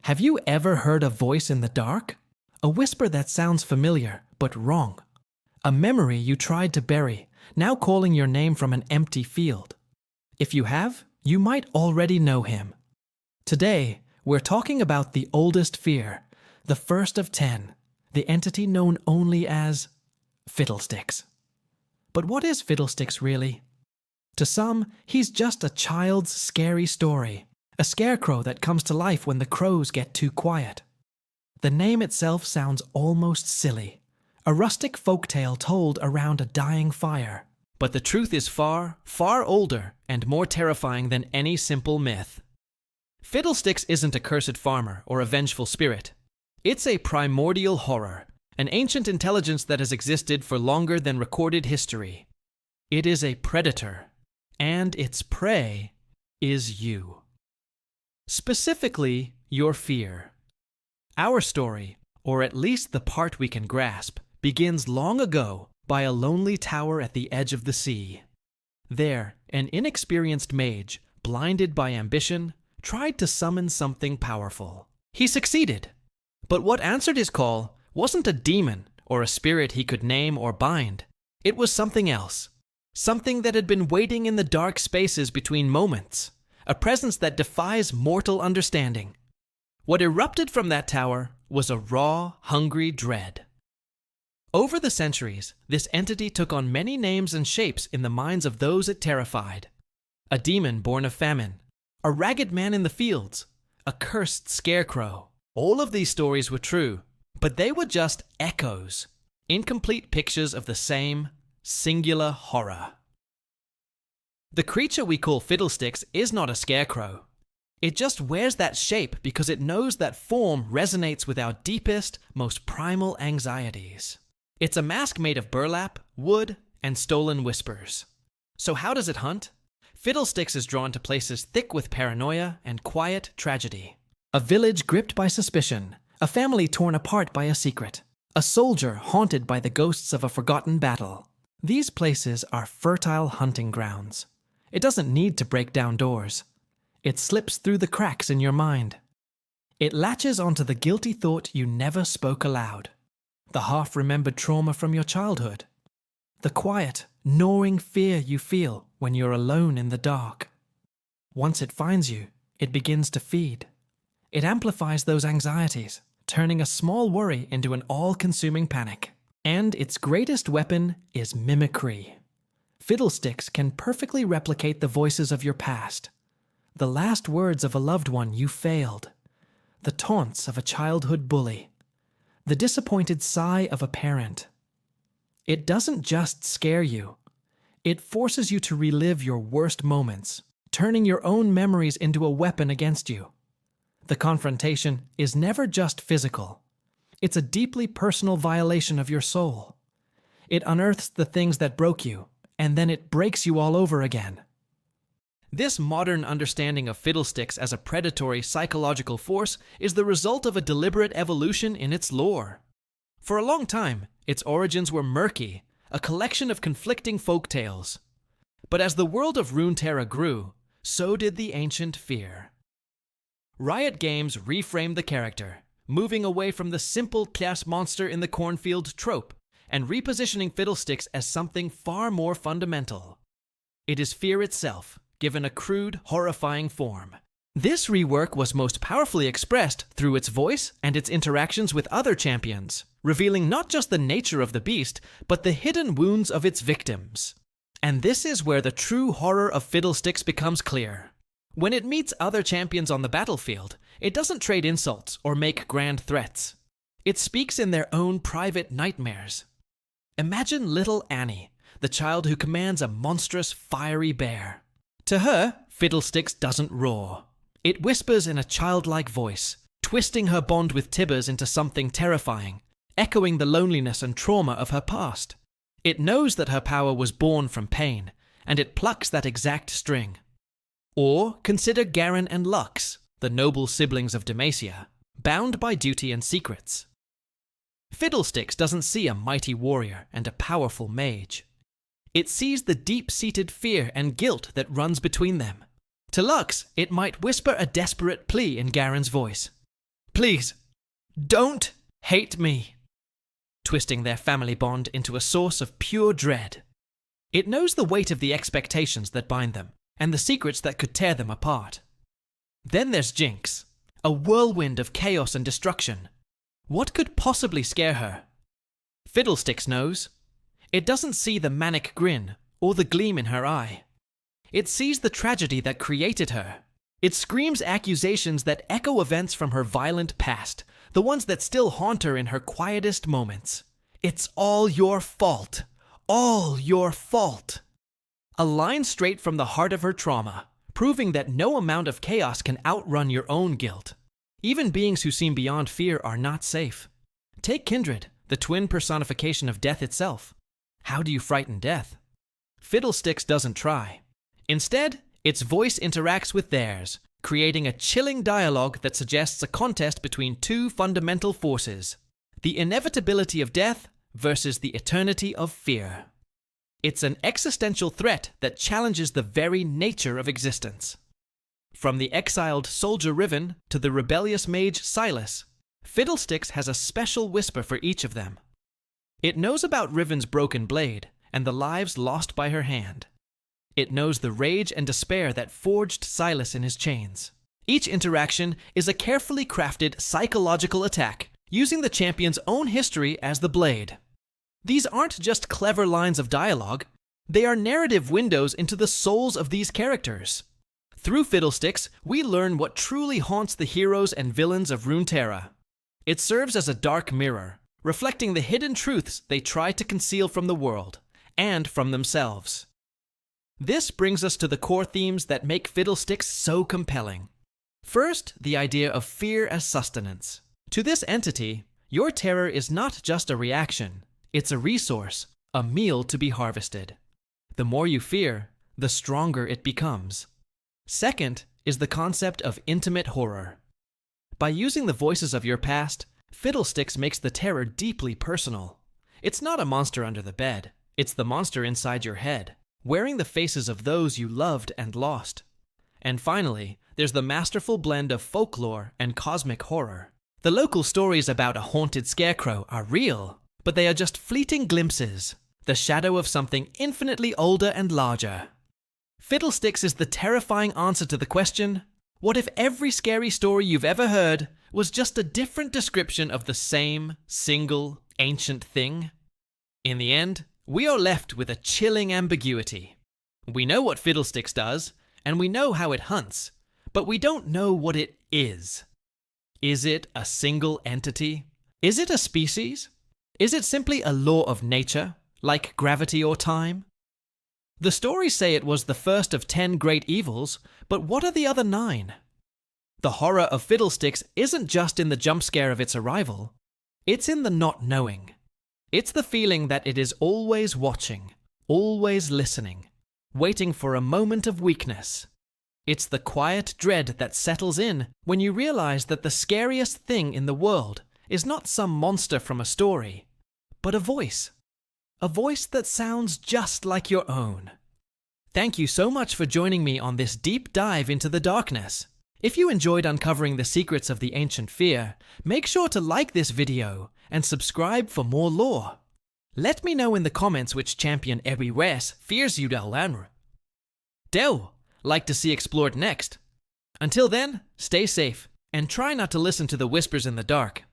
Have you ever heard a voice in the dark? A whisper that sounds familiar, but wrong. A memory you tried to bury, now calling your name from an empty field. If you have, you might already know him. Today, we're talking about the oldest fear, the first of 10, the entity known only as Fiddlesticks. But what is Fiddlesticks really? To some, he's just a child's scary story, a scarecrow that comes to life when the crows get too quiet. The name itself sounds almost silly, a rustic folktale told around a dying fire. But the truth is far, far older and more terrifying than any simple myth. Fiddlesticks isn't a cursed farmer or a vengeful spirit. It's a primordial horror, an ancient intelligence that has existed for longer than recorded history. It is a predator, and its prey is you. Specifically, your fear. Our story, or at least the part we can grasp, begins long ago by a lonely tower at the edge of the sea. There, an inexperienced mage, blinded by ambition, tried to summon something powerful. He succeeded. But what answered his call wasn't a demon or a spirit he could name or bind. It was something else. Something that had been waiting in the dark spaces between moments. A presence that defies mortal understanding. What erupted from that tower was a raw, hungry dread. Over the centuries, this entity took on many names and shapes in the minds of those it terrified. A demon born of famine, a ragged man in the fields, a cursed scarecrow. All of these stories were true, but they were just echoes, incomplete pictures of the same singular horror. The creature we call Fiddlesticks is not a scarecrow. It just wears that shape because it knows that form resonates with our deepest, most primal anxieties. It's a mask made of burlap, wood, and stolen whispers. So how does it hunt? Fiddlesticks is drawn to places thick with paranoia and quiet tragedy. A village gripped by suspicion, a family torn apart by a secret, a soldier haunted by the ghosts of a forgotten battle. These places are fertile hunting grounds. It doesn't need to break down doors. It slips through the cracks in your mind. It latches onto the guilty thought you never spoke aloud. The half-remembered trauma from your childhood. The quiet, gnawing fear you feel when you're alone in the dark. Once it finds you, it begins to feed. It amplifies those anxieties, turning a small worry into an all-consuming panic. And its greatest weapon is mimicry. Fiddlesticks can perfectly replicate the voices of your past. The last words of a loved one you failed. The taunts of a childhood bully. The disappointed sigh of a parent. It doesn't just scare you. It forces you to relive your worst moments, turning your own memories into a weapon against you. The confrontation is never just physical. It's a deeply personal violation of your soul. It unearths the things that broke you, and then it breaks you all over again. This modern understanding of Fiddlesticks as a predatory psychological force is the result of a deliberate evolution in its lore. For a long time, its origins were murky, a collection of conflicting folktales. But as the world of Runeterra grew, so did the ancient fear. Riot Games reframed the character, moving away from the simple class monster in the cornfield trope and repositioning Fiddlesticks as something far more fundamental. It is fear itself, given a crude, horrifying form. This rework was most powerfully expressed through its voice and its interactions with other champions, revealing not just the nature of the beast, but the hidden wounds of its victims. And this is where the true horror of Fiddlesticks becomes clear. When it meets other champions on the battlefield, it doesn't trade insults or make grand threats. It speaks in their own private nightmares. Imagine little Annie, the child who commands a monstrous, fiery bear. To her, Fiddlesticks doesn't roar. It whispers in a childlike voice, twisting her bond with Tibbers into something terrifying, echoing the loneliness and trauma of her past. It knows that her power was born from pain, and it plucks that exact string. Or consider Garen and Lux, the noble siblings of Demacia, bound by duty and secrets. Fiddlesticks doesn't see a mighty warrior and a powerful mage. It sees the deep-seated fear and guilt that runs between them. To Lux, it might whisper a desperate plea in Garen's voice. Please, don't hate me, twisting their family bond into a source of pure dread. It knows the weight of the expectations that bind them, and the secrets that could tear them apart. Then there's Jinx, a whirlwind of chaos and destruction. What could possibly scare her? Fiddlesticks knows. It doesn't see the manic grin or the gleam in her eye. It sees the tragedy that created her. It screams accusations that echo events from her violent past, the ones that still haunt her in her quietest moments. It's all your fault. All your fault. A line straight from the heart of her trauma, proving that no amount of chaos can outrun your own guilt. Even beings who seem beyond fear are not safe. Take Kindred, the twin personification of death itself. How do you frighten death? Fiddlesticks doesn't try. Instead, its voice interacts with theirs, creating a chilling dialogue that suggests a contest between two fundamental forces: the inevitability of death versus the eternity of fear. It's an existential threat that challenges the very nature of existence. From the exiled soldier Riven to the rebellious mage Silas, Fiddlesticks has a special whisper for each of them. It knows about Riven's broken blade and the lives lost by her hand. It knows the rage and despair that forged Silas in his chains. Each interaction is a carefully crafted psychological attack, using the champion's own history as the blade. These aren't just clever lines of dialogue, they are narrative windows into the souls of these characters. Through Fiddlesticks, we learn what truly haunts the heroes and villains of Runeterra. It serves as a dark mirror, reflecting the hidden truths they try to conceal from the world, and from themselves. This brings us to the core themes that make Fiddlesticks so compelling. First, the idea of fear as sustenance. To this entity, your terror is not just a reaction, it's a resource, a meal to be harvested. The more you fear, the stronger it becomes. Second is the concept of intimate horror. By using the voices of your past, Fiddlesticks makes the terror deeply personal. It's not a monster under the bed, it's the monster inside your head, wearing the faces of those you loved and lost. And finally, there's the masterful blend of folklore and cosmic horror. The local stories about a haunted scarecrow are real, but they are just fleeting glimpses, the shadow of something infinitely older and larger. Fiddlesticks is the terrifying answer to the question, what if every scary story you've ever heard was just a different description of the same, single, ancient thing? In the end, we are left with a chilling ambiguity. We know what Fiddlesticks does, and we know how it hunts, but we don't know what it is. Is it a single entity? Is it a species? Is it simply a law of nature, like gravity or time? The stories say it was the first of 10 great evils, but what are the other 9? The horror of Fiddlesticks isn't just in the jump scare of its arrival. It's in the not knowing. It's the feeling that it is always watching, always listening, waiting for a moment of weakness. It's the quiet dread that settles in when you realize that the scariest thing in the world is not some monster from a story, but a voice. A voice that sounds just like your own. Thank you so much for joining me on this deep dive into the darkness. If you enjoyed uncovering the secrets of the ancient fear, make sure to like this video and subscribe for more lore. Let me know in the comments which champion every race fears you Del like to see explored next. Until then, stay safe and try not to listen to the whispers in the dark.